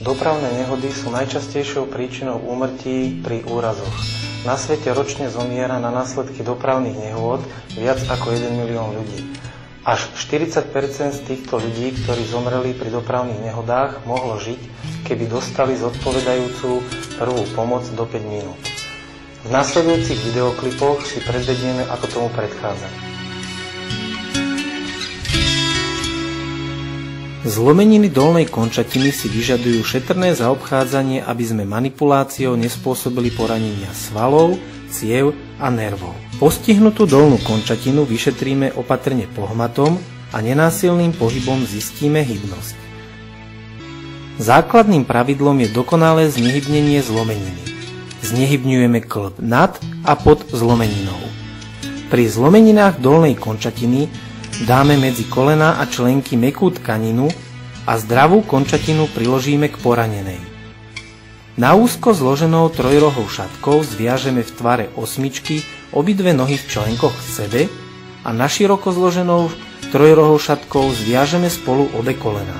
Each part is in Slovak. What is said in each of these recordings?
Dopravné nehody sú najčastejšou príčinou úmrtí pri úrazoch. Na svete ročne zomiera na následky dopravných nehôd viac ako 1 milión ľudí. Až 40% z týchto ľudí, ktorí zomreli pri dopravných nehodách, mohlo žiť, keby dostali zodpovedajúcu prvú pomoc do 5 minút. V nasledujúcich videoklipoch si predvedieme, ako tomu predchádzať. Zlomeniny dolnej končatiny si vyžadujú šetrné zaobchádzanie, aby sme manipuláciou nespôsobili poranenia svalov, ciev a nervov. Postihnutú dolnú končatinu vyšetríme opatrne pohmatom a nenásilným pohybom zistíme hybnosť. Základným pravidlom je dokonalé znehybnenie zlomeniny. Znehybňujeme kĺb nad a pod zlomeninou. Pri zlomeninách dolnej končatiny dáme medzi kolená a členky mäkkú tkaninu a zdravú končatinu priložíme k poranenej. Na úzko zloženou trojrohou šatkou zviažeme v tvare osmičky obidve nohy v členkoch k sebe a na široko zloženou trojrohou šatkou zviažeme spolu obe kolená.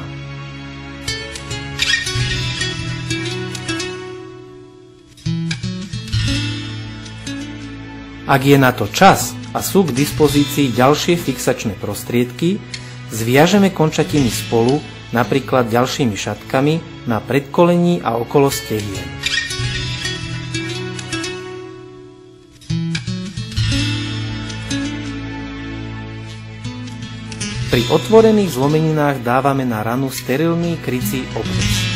Ak je na to čas a sú k dispozícii ďalšie fixačné prostriedky, zviažeme končatiny spolu, napríklad ďalšími šatkami, na predkolení a okolo stehien. Pri otvorených zlomeninách dávame na ranu sterilný krycí obväz.